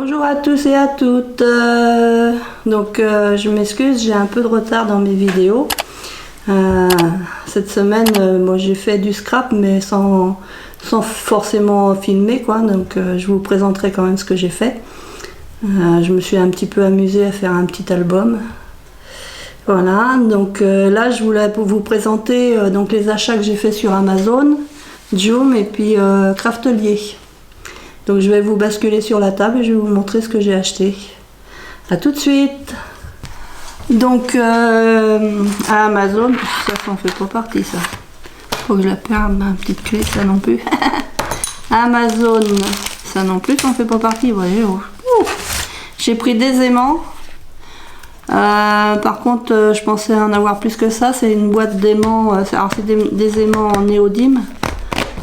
Bonjour à tous et à toutes. Je m'excuse, j'ai un peu de retard dans mes vidéos. Cette semaine, moi j'ai fait du scrap mais sans forcément filmer quoi. Je vous présenterai quand même ce que j'ai fait. Je me suis un petit peu amusée à faire un petit album. Voilà, là je voulais vous présenter les achats que j'ai fait sur Amazon, Joom et puis Craftelier. Donc je vais vous basculer sur la table et je vais vous montrer ce que j'ai acheté. A tout de suite. Donc à Amazon, ça s'en fait pas partie ça. Faut que je la perde, ma petite clé, ça non plus. Amazon, ça non plus, ça en fait pas partie. Voyez, j'ai pris des aimants. Par contre, je pensais en avoir plus que ça. C'est une boîte d'aimants. Alors c'est des aimants en néodyme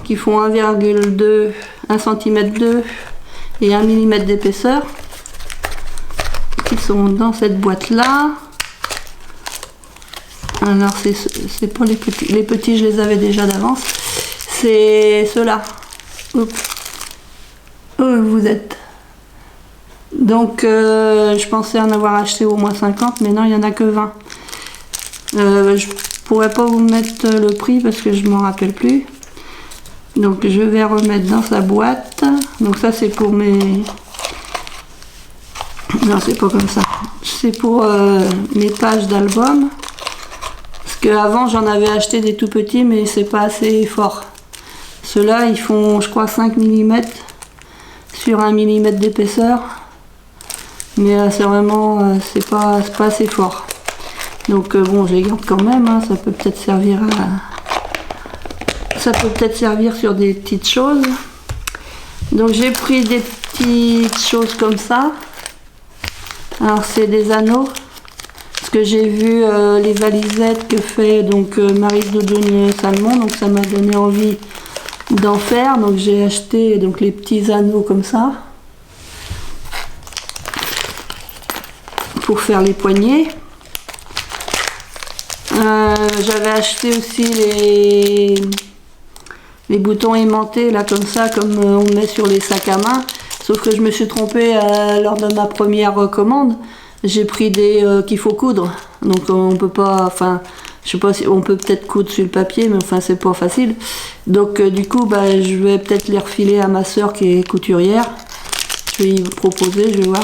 qui font 1,2 1 cm 2 et 1 mm d'épaisseur qui sont dans cette boîte là. Alors c'est pour les petits je les avais déjà d'avance, c'est ceux-là. Où vous êtes. Donc je pensais en avoir acheté au moins 50 mais non, il n'y en a que 20. Je pourrais pas vous mettre le prix parce que je m'en rappelle plus. Donc je vais remettre dans sa boîte. Donc ça c'est pour mes... Non, c'est pas comme ça. C'est pour mes pages d'album. Parce qu'avant j'en avais acheté des tout petits mais c'est pas assez fort. Ceux-là ils font je crois 5 mm sur 1 mm d'épaisseur. Mais c'est vraiment... c'est pas assez fort. Donc bon, je les garde quand même. Hein, ça peut peut-être servir à... Ça peut peut-être servir sur des petites choses. Donc j'ai pris des petites choses comme ça. Alors c'est des anneaux. Parce que j'ai vu les valisettes que fait Maryse de Johnny Salmon. Donc ça m'a donné envie d'en faire. Donc j'ai acheté les petits anneaux comme ça. Pour faire les poignets. J'avais acheté aussi les boutons aimantés là comme ça, comme on met sur les sacs à main, sauf que je me suis trompée lors de ma première commande. J'ai pris des qu'il faut coudre, donc on peut pas, enfin je sais pas si on peut peut-être coudre sur le papier, mais enfin c'est pas facile. Donc du coup je vais peut-être les refiler à ma soeur qui est couturière. Je vais lui proposer, je vais voir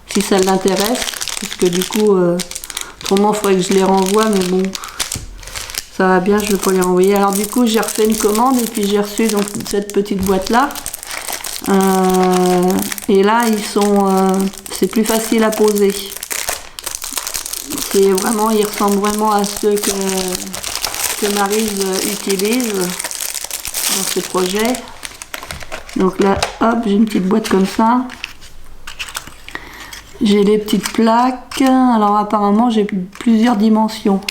si ça l'intéresse, parce que du coup autrement il faudrait que je les renvoie, mais bon ça va bien, je vais pas les renvoyer. Alors du coup j'ai refait une commande et puis j'ai reçu cette petite boîte là. Et là ils sont c'est plus facile à poser. Ils ressemblent vraiment à ceux que Maryse utilise dans ses projets. Donc là hop, j'ai une petite boîte comme ça. J'ai les petites plaques. Alors apparemment j'ai plusieurs dimensions.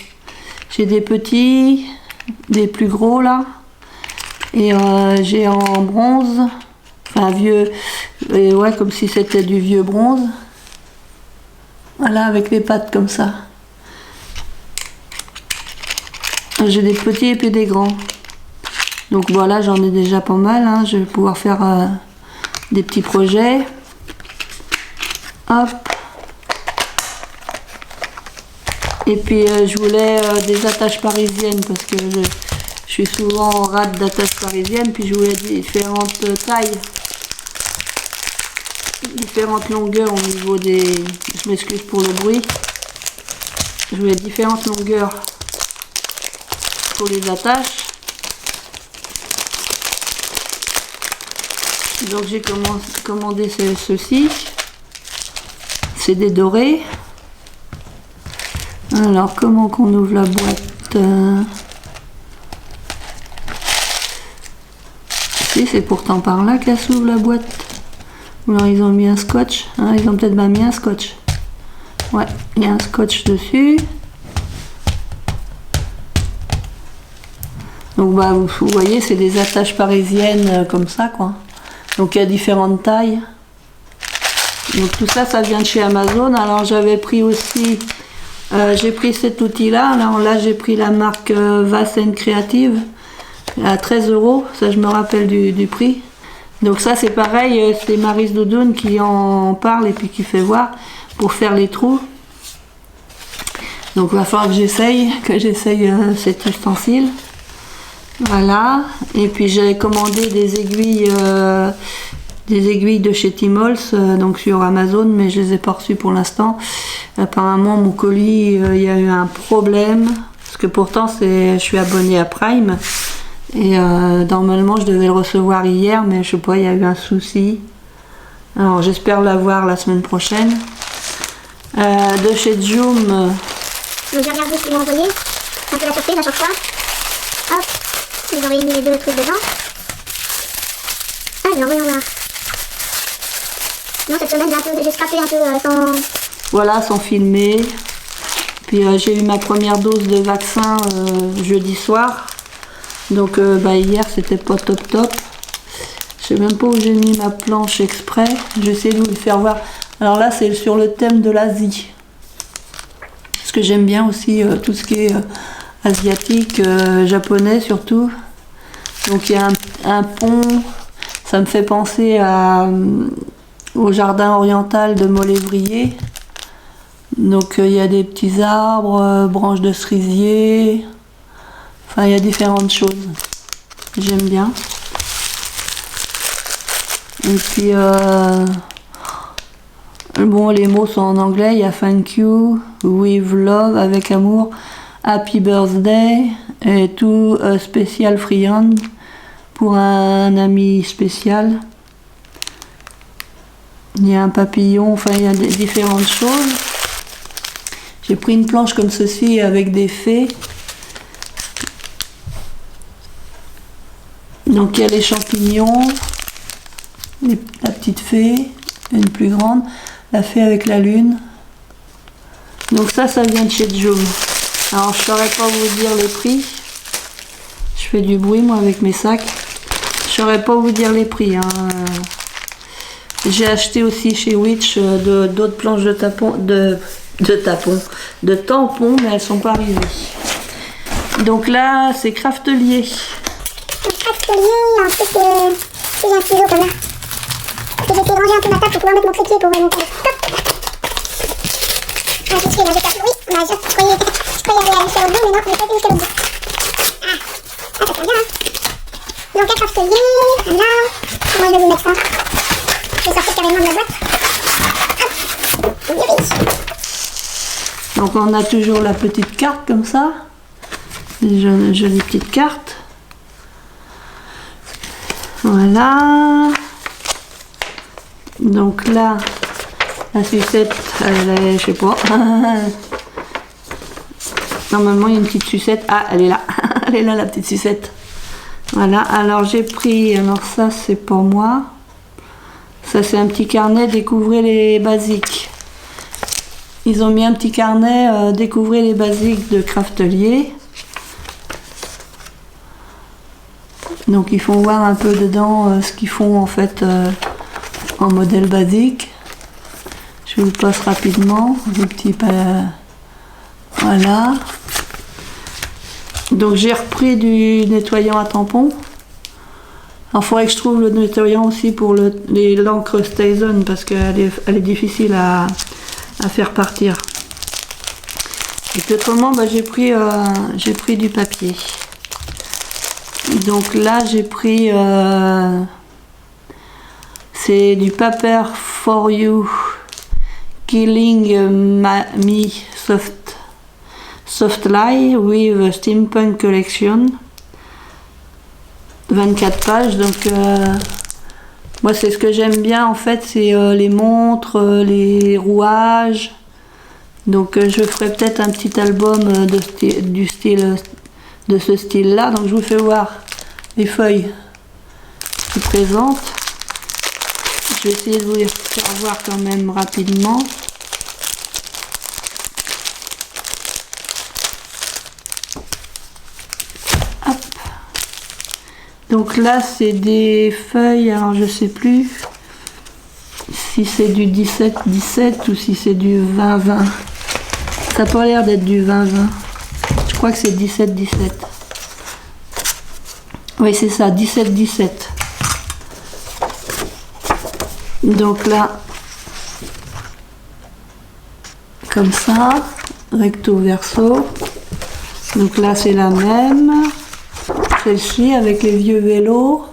J'ai des petits, des plus gros là, et j'ai en bronze, enfin vieux, et ouais, comme si c'était du vieux bronze. Voilà, avec les pattes comme ça. J'ai des petits et puis des grands. Donc voilà, j'en ai déjà pas mal, hein. Je vais pouvoir faire des petits projets. Hop. Et puis je voulais des attaches parisiennes parce que je suis souvent en rate d'attaches parisiennes, puis je voulais différentes tailles, différentes longueurs au niveau des... Je m'excuse pour le bruit. Je voulais différentes longueurs pour les attaches. Donc j'ai commandé ceci. C'est des dorés. Alors, comment qu'on ouvre la boîte? Si, c'est pourtant par là qu'elle s'ouvre la boîte. Ou alors ils ont mis un scotch. Hein, ils ont peut-être mis un scotch. Ouais, il y a un scotch dessus. Donc vous voyez, c'est des attaches parisiennes comme ça quoi. Donc il y a différentes tailles. Donc tout ça, ça vient de chez Amazon. Alors j'avais pris aussi... j'ai pris cet outil là, alors là j'ai pris la marque Vasen Creative à 13 €, ça je me rappelle du prix. Donc ça c'est pareil, c'est Maryse Doudoune qui en parle et puis qui fait voir pour faire les trous. Donc il va falloir que j'essaye cet ustensile. Voilà. Et puis j'ai commandé des aiguilles de chez Timols, donc sur Amazon, mais je les ai pas reçues pour l'instant. Apparemment mon colis, il y a eu un problème, parce que pourtant je suis abonnée à Prime. Et normalement je devais le recevoir hier, mais je sais pas, il y a eu un souci. Alors j'espère l'avoir la semaine prochaine. De chez Joom. Donc j'ai regardé ce qu'ils m'ont envoyé. Un peu la surprise à chaque fois. Hop, ils ont mis les deux trucs dedans. Ah, je vais envoyer en voir. Non, cette semaine j'ai scrappé un peu sans... Voilà, sans filmer. Puis j'ai eu ma première dose de vaccin jeudi soir. Donc hier c'était pas top. Je sais même pas où j'ai mis ma planche exprès. J'essaie de vous le faire voir. Alors là c'est sur le thème de l'Asie. Parce que j'aime bien aussi tout ce qui est asiatique, japonais surtout. Donc il y a un pont. Ça me fait penser au jardin oriental de Molévrier. Donc il y a des petits arbres, branches de cerisier. Enfin, il y a différentes choses. J'aime bien. Et puis, bon, les mots sont en anglais. Il y a thank you, with love, avec amour, happy birthday, et tout spécial friand pour un ami spécial. Il y a un papillon, enfin, il y a différentes choses. J'ai pris une planche comme ceci avec des fées. Donc il y a les champignons, la petite fée, une plus grande, la fée avec la lune. Donc ça vient de chez Joom. Alors je saurais pas vous dire les prix. Je fais du bruit moi avec mes sacs. Je saurais pas vous dire les prix. Hein. J'ai acheté aussi chez Witch d'autres planches de tampons, mais elles sont pas arrivées. Donc là c'est Craftelier. Craftelier, ensuite j'ai un ciseau comme là. Parce que j'ai fait ranger un peu ma table pour pouvoir mettre mon trépied pour mon table. Ah, je suis là, j'ai perdu. Oui, bah, je croyais aller jusqu'à l'autre bout, mais non, je n'ai pas été jusqu'à l'autre bout. Ah, ça tient bien, hein. Donc un craftelier, là. Moi je vais vous mettre ça. Je vais sortir carrément de la boîte. Hop, donc on a toujours la petite carte comme ça. Une jolie petite carte. Voilà. Donc là, la sucette, elle est, je sais pas. Normalement, il y a une petite sucette. Ah, elle est là. Elle est là, la petite sucette. Voilà. Alors, j'ai pris... Alors, ça, c'est pour moi. Ça, c'est un petit carnet. Découvrez les basiques. Ils ont mis un petit carnet. Découvrez les basiques de Craftelier. Donc ils font voir un peu dedans ce qu'ils font en fait en modèle basique. Je vous le passe rapidement. Le petit voilà. Donc j'ai repris du nettoyant à tampons. Alors il faudrait que je trouve le nettoyant aussi pour l'encre Stason parce qu'elle est difficile à faire partir. Et puis autrement j'ai pris du papier. Donc là j'ai pris c'est du Paper for You Killing Me Soft Lie with Steampunk Collection, 24 pages. Donc moi c'est ce que j'aime bien en fait, c'est les montres, les rouages. Donc je ferai peut-être un petit album de ce style là. Donc je vous fais voir les feuilles qui présentent. Je vais essayer de vous les faire voir quand même rapidement. Hop. Donc là c'est des feuilles, alors je sais plus si c'est du 17-17 ou si c'est du 20-20. Ça n'a pas l'air d'être du 20-20. Je crois que c'est 17-17. Oui, c'est ça, 17-17. Donc là, comme ça, recto verso. Donc là c'est la même, celle-ci avec les vieux vélos,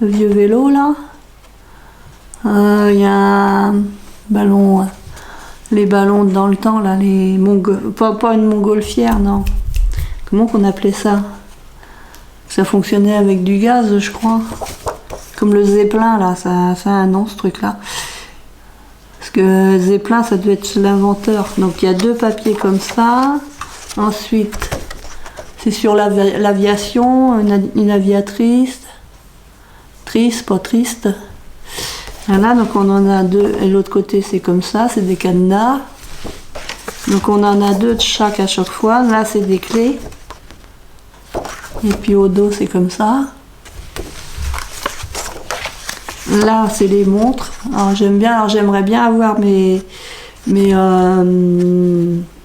le vieux vélo là. Il y a un ballon, les ballons dans le temps là, les pas une montgolfière, non. Comment qu'on appelait ça? Ça fonctionnait avec du gaz, je crois. Comme le Zeppelin là, ça a un nom ce truc là. Parce que Zeppelin, ça devait être l'inventeur. Donc il y a deux papiers comme ça. Ensuite, c'est sur l'aviation, une aviatrice. Triste, pas triste. Voilà, donc on en a deux. Et l'autre côté, c'est comme ça, c'est des cadenas. Donc on en a deux de chaque à chaque fois. Là, c'est des clés. Et puis au dos, c'est comme ça. Là, c'est les montres. Alors j'aimerais bien avoir mes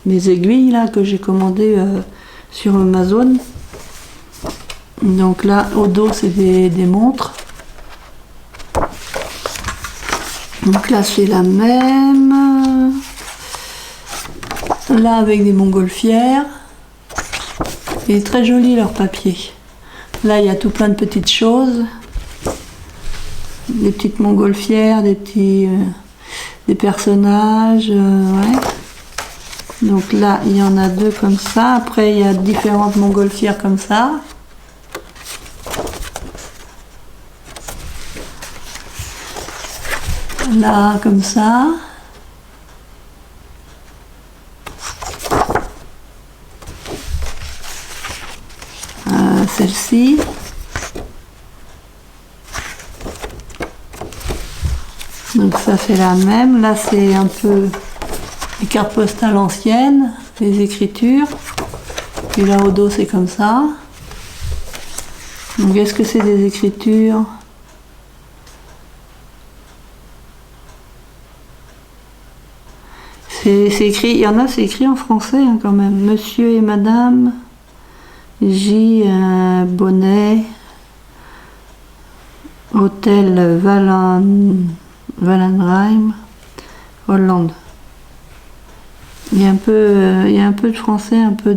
aiguilles là que j'ai commandées sur Amazon. Donc là, au dos, c'est des montres. Donc là, c'est la même. Là, avec des montgolfières. Et très joli leur papier. Là, il y a tout plein de petites choses. Des petites montgolfières, des personnages, ouais. Donc là, il y en a deux comme ça. Après, il y a différentes montgolfières comme ça. Là, comme ça. Celle-ci. Donc ça c'est la même, là c'est un peu les cartes postales anciennes, les écritures, puis là au dos c'est comme ça. Donc est-ce que c'est des écritures? C'est écrit, il y en a c'est écrit en français hein, quand même, Monsieur et Madame J. Bonnet, Hôtel Wallenheim, Hollande. Il y a un peu de français, un peu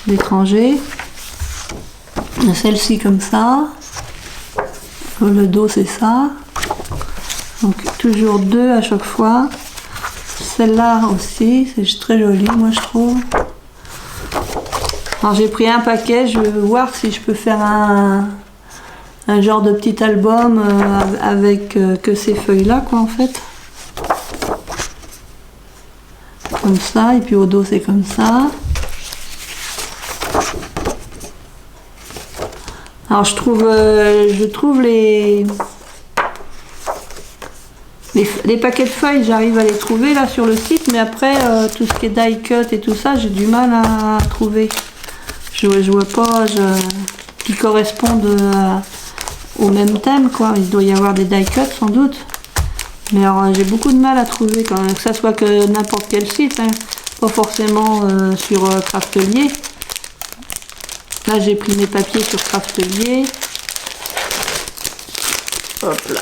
d'étranger. Celle-ci comme ça. Le dos c'est ça. Donc toujours deux à chaque fois. Celle-là aussi, c'est très joli moi je trouve. Alors j'ai pris un paquet, je vais voir si je peux faire un genre de petit album avec que ces feuilles là quoi en fait. Comme ça, et puis au dos c'est comme ça. Alors je trouve les paquets de feuilles, j'arrive à les trouver là sur le site, mais après tout ce qui est die cut et tout ça, j'ai du mal à trouver. Je vois pas qui correspondent au même thème quoi. Il doit y avoir des die cut sans doute. Mais alors j'ai beaucoup de mal à trouver quand même, que ça soit que n'importe quel site, hein. Pas forcément sur Craftelier. Là j'ai pris mes papiers sur Craftelier. Hop là.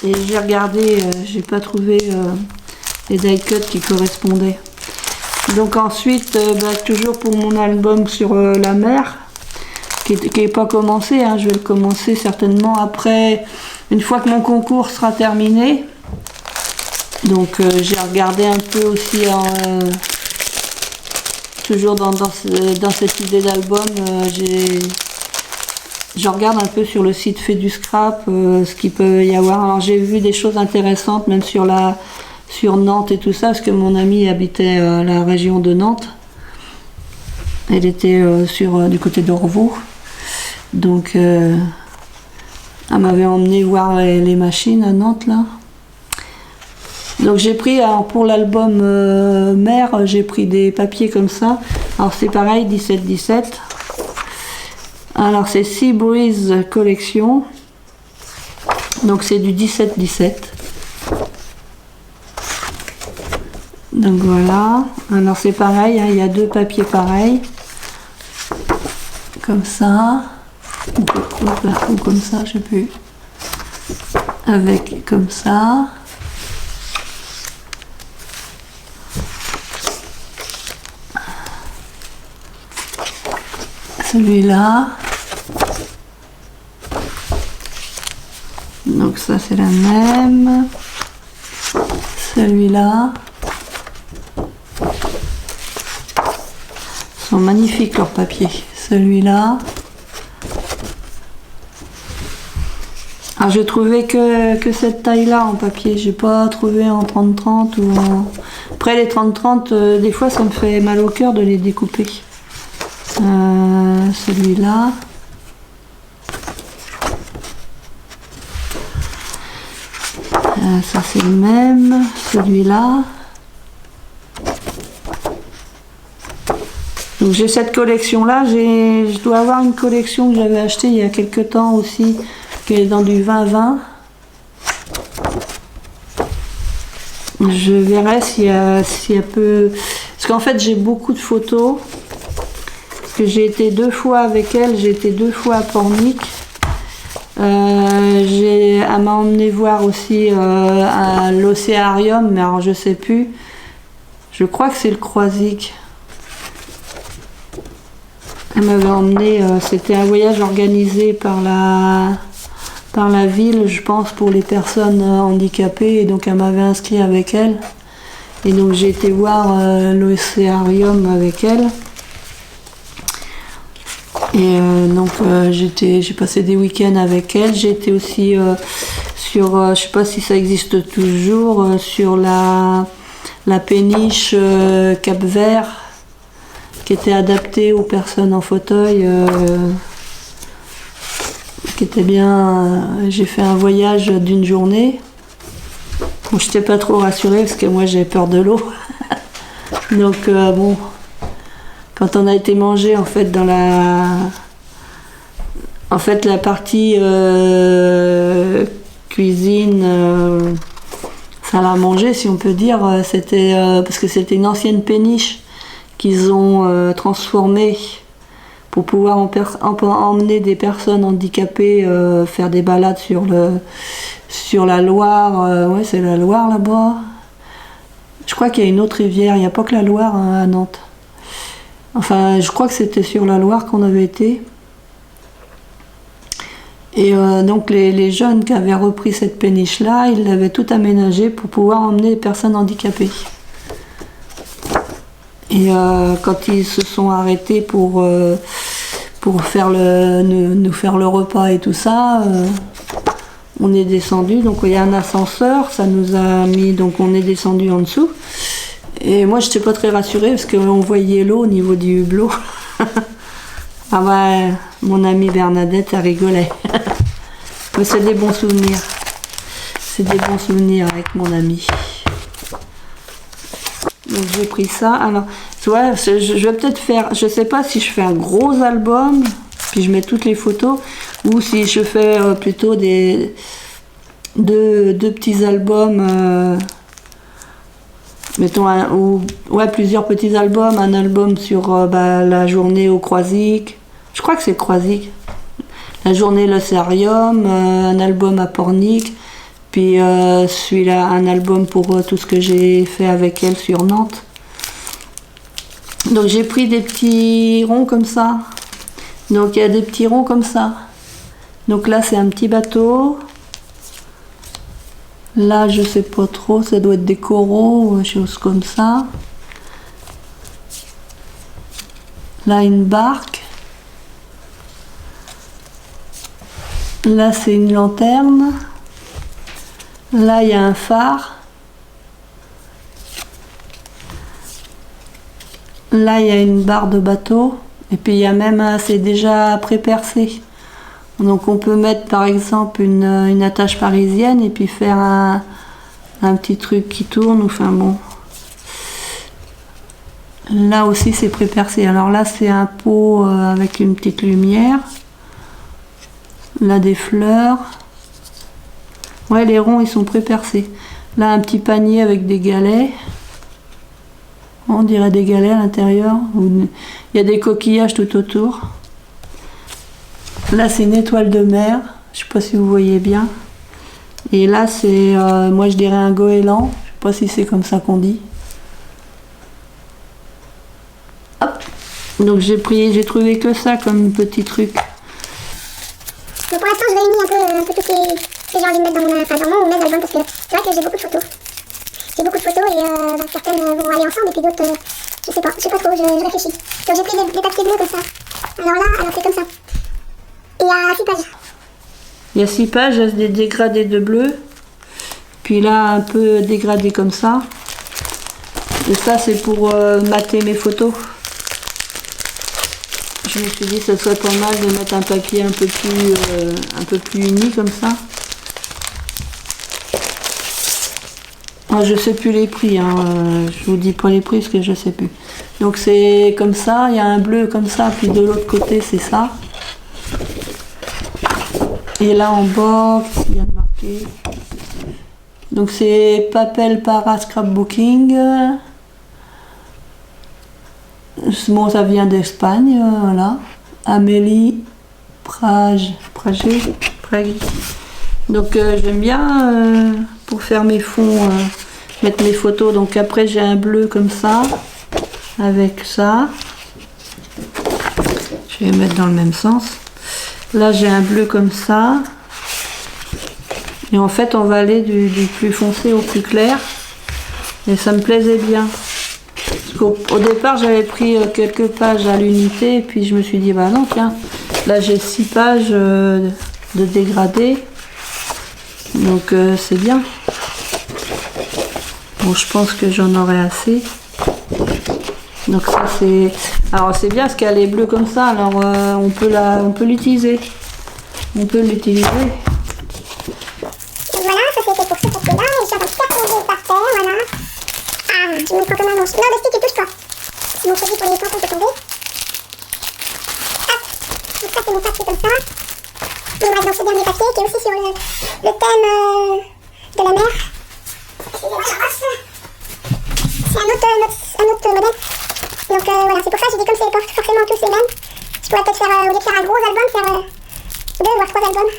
Et j'ai regardé, j'ai pas trouvé les die cuts qui correspondaient. Donc ensuite, toujours pour mon album sur la mer, qui n'est pas commencé, hein, je vais le commencer certainement après, une fois que mon concours sera terminé. Donc j'ai regardé un peu aussi, toujours dans cette idée d'album, je regarde un peu sur le site Fait du Scrap, ce qu'il peut y avoir. Alors j'ai vu des choses intéressantes, même sur Nantes et tout ça, parce que mon amie habitait la région de Nantes. Elle était du côté d'Orvaux. Donc elle m'avait emmené voir les machines à Nantes là. Donc j'ai pris, alors pour l'album Mer, j'ai pris des papiers comme ça. Alors c'est pareil, 17-17. Alors c'est Sea Breeze Collection. Donc c'est du 17-17. Donc voilà. Alors c'est pareil, hein, il y a deux papiers pareils. Comme ça. Ou comme ça, je sais plus. avec comme ça. Celui-là. Donc ça c'est la même. Celui-là. Ils sont magnifiques leurs papiers. Celui-là. Alors j'ai trouvé que cette taille-là en papier. J'ai pas trouvé en 30-30 ou en... Après les 30-30, des fois ça me fait mal au cœur de les découper. Celui-là. Ça c'est le même. Celui-là. Donc j'ai cette collection-là. Je dois avoir une collection que j'avais achetée il y a quelques temps aussi, qui est dans du 20-20. Je verrai s'il y a peu... Parce qu'en fait j'ai beaucoup de photos. J'ai été 2 fois avec elle, j'ai été 2 fois à Pornic. Elle m'a emmené voir aussi à l'Océarium, mais alors je sais plus. Je crois que c'est le Croisic. Elle m'avait emmené, c'était un voyage organisé par la ville, je pense, pour les personnes handicapées, et donc elle m'avait inscrit avec elle. Et donc j'ai été voir l'Océarium avec elle. Et donc j'ai passé des week-ends avec elle. J'ai été aussi sur, je sais pas si ça existe toujours, sur la péniche Cap-Vert, qui était adaptée aux personnes en fauteuil, qui était bien. J'ai fait un voyage d'une journée. Bon, je n'étais pas trop rassurée parce que moi j'ai peur de l'eau. Donc bon. Quand on a été manger en fait dans la partie cuisine, salle à manger si on peut dire, c'était parce que c'était une ancienne péniche qu'ils ont transformée pour pouvoir emmener des personnes handicapées faire des balades sur la Loire. Ouais, c'est la Loire là-bas. Je crois qu'il y a une autre rivière, il n'y a pas que la Loire hein, à Nantes. Enfin, je crois que c'était sur la Loire qu'on avait été. Et donc les jeunes qui avaient repris cette péniche-là, ils l'avaient tout aménagée pour pouvoir emmener les personnes handicapées. Et quand ils se sont arrêtés pour faire nous faire le repas et tout ça, on est descendu. Donc il y a un ascenseur, ça nous a mis, donc on est descendu en dessous. Et moi, je n'étais pas très rassurée parce qu'on voyait l'eau au niveau du hublot. Ah ouais, mon amie Bernadette, elle rigolait. Mais c'est des bons souvenirs. C'est des bons souvenirs avec mon amie. Donc j'ai pris ça. Alors, tu vois, je vais peut-être faire, je sais pas si je fais un gros album, puis je mets toutes les photos, ou si je fais plutôt deux petits albums. Mettons plusieurs petits albums, un album sur la journée au Croisic, je crois que c'est Croisic, la journée l'Océarium, un album à Pornic, puis celui-là, un album pour tout ce que j'ai fait avec elle sur Nantes. Donc j'ai pris des petits ronds comme ça, donc il y a des petits ronds comme ça, donc là c'est un petit bateau. Là, je sais pas trop, ça doit être des coraux ou des choses comme ça. Là, une barque. Là, c'est une lanterne. Là, il y a un phare. Là, il y a une barre de bateau. Et puis, il y a même, c'est déjà pré-percé. Donc on peut mettre par exemple une attache parisienne et puis faire un petit truc qui tourne, enfin bon. Là aussi c'est pré-percé. Alors là c'est un pot avec une petite lumière. Là des fleurs. Ouais, les ronds ils sont pré-percés. Là un petit panier avec des galets. On dirait des galets à l'intérieur. Il y a des coquillages tout autour. Là, c'est une étoile de mer. Je ne sais pas si vous voyez bien. Et là, c'est, moi je dirais un goéland. Je sais pas si c'est comme ça qu'on dit. Hop. Donc j'ai trouvé que ça comme petit truc. Donc pour l'instant, je réunis un peu toutes les que j'ai envie de mettre dans mon album parce que c'est vrai que j'ai beaucoup de photos. J'ai beaucoup de photos et certaines vont aller ensemble et puis d'autres, je sais pas trop, je réfléchis. Donc j'ai pris des papiers bleus comme ça. Alors c'est comme ça. Et il y a 6 pages. Il y a 6 pages, il y a des dégradés de bleu. Puis là, un peu dégradé comme ça. Et ça, c'est pour mater mes photos. Je me suis dit que ce serait pas mal de mettre un papier un peu plus uni comme ça. Ah, je sais plus les prix, hein. Je vous dis pas les prix parce que je sais plus. Donc c'est comme ça, il y a un bleu comme ça, puis de l'autre côté c'est ça. Et là en bas, qu'est-ce qu'il y a de marqué? Donc c'est Papel para Scrapbooking. Bon, ça vient d'Espagne, voilà. Amélie Prague. Donc j'aime bien pour faire mes fonds, mettre mes photos. Donc après j'ai un bleu comme ça, avec ça. Je vais les mettre dans le même sens. Là j'ai un bleu comme ça. Et en fait on va aller du plus foncé au plus clair. Et ça me plaisait bien. Au départ, j'avais pris quelques pages à l'unité, et puis je me suis dit, bah non, tiens, là j'ai 6 pages de dégradé, donc c'est bien. Bon, je pense que j'en aurai assez. Donc ça c'est, alors c'est bien parce qu'elle est bleue comme ça, alors on peut l'utiliser. On peut l'utiliser. Voilà, ça c'était pour ce papier-là, et je suis en train de cartonner par terre, voilà. Ah, je me prends comme un manche. Non, le stick, il touche pas. C'est mon produit pour les plantes, on peut tomber. Hop. Donc ça, c'est mon papier comme ça. Et bref, donc ce dernier papier qui est aussi sur le thème de la mer. Excusez-moi, j'embrasse. C'est un autre modèle. Donc voilà, c'est pour ça que j'ai dit comme c'est pas forcément tous les mêmes. Je pourrais peut-être faire, au lieu de faire un gros album, faire 2 voire 3 albums.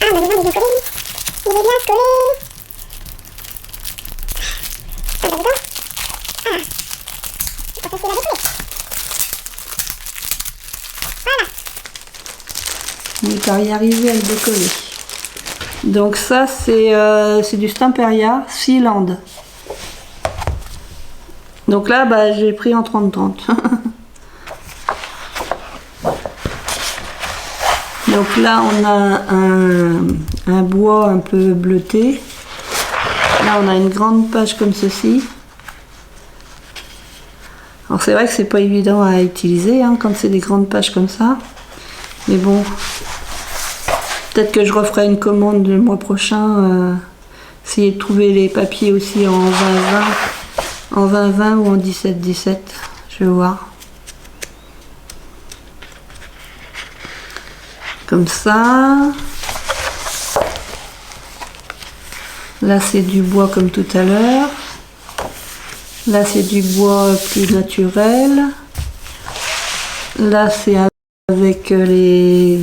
Ah, mais non, il est bien collé, lui. Il est bien collé. Ah, bah, dedans. Ah. C'est pas facile à décoller. Voilà. On va y arriver à le décoller. Donc ça c'est du Stamperia Sealand. Donc là bah, j'ai pris en 30-30. Donc là on a un bois un peu bleuté. Là on a une grande page comme ceci. Alors c'est vrai que c'est pas évident à utiliser hein, quand c'est des grandes pages comme ça. Mais bon, peut-être que je referai une commande le mois prochain. Essayer de trouver les papiers aussi en 20-20 ou en 17-17. Je vais voir. Comme ça. Là c'est du bois comme tout à l'heure. Là c'est du bois plus naturel. Là c'est avec un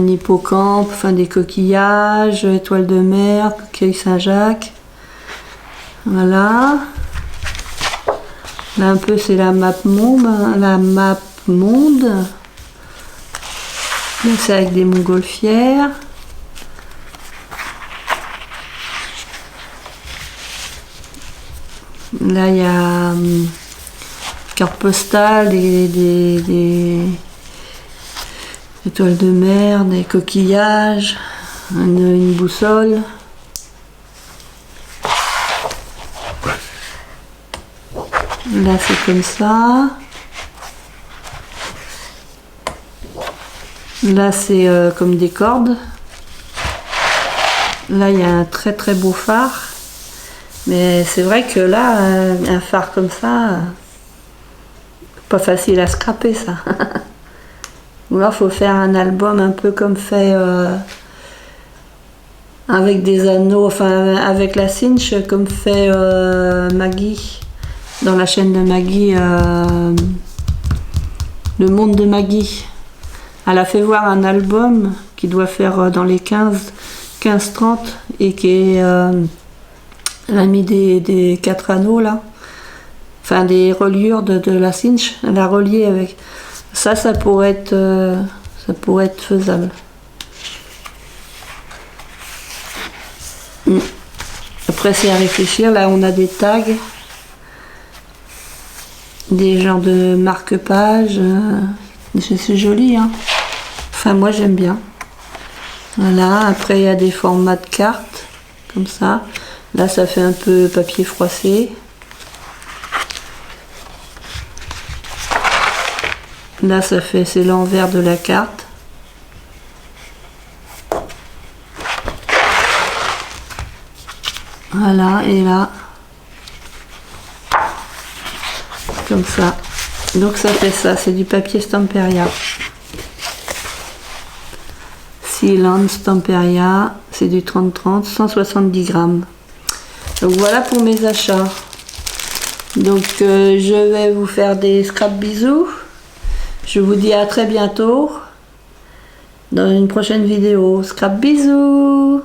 hippocampe, enfin des coquillages, étoiles de mer, coquille Saint-Jacques. Voilà. Là un peu c'est la map monde. Là c'est avec des montgolfières. Là il y a carte postale, des étoiles de mer, des coquillages, une boussole. Là c'est comme ça. Là c'est comme des cordes. Là il y a un très très beau phare. Mais c'est vrai que là, un phare comme ça, pas facile à scraper ça. Ou alors faut faire un album un peu comme fait avec des anneaux, enfin avec la cinch comme fait Maggie, dans la chaîne de Maggie, le monde de Maggie. Elle a fait voir un album qui doit faire dans les 15-30 et qui est... elle a mis des 4 anneaux là. Enfin des reliures de la cinch. Elle a relié avec... Ça pourrait être faisable. Après c'est à réfléchir. Là on a des tags. Des genres de marque-pages. C'est joli, hein. Enfin, moi, j'aime bien. Voilà. Après, il y a des formats de cartes. Comme ça. Là, ça fait un peu papier froissé. Là, c'est l'envers de la carte. Voilà. Et là... comme ça. Donc ça fait ça, c'est du papier Stamperia. Sealand Stamperia, c'est du 30-30, 170 grammes. Donc voilà pour mes achats. Donc je vais vous faire des scrap bisous. Je vous dis à très bientôt dans une prochaine vidéo. Scrap bisous.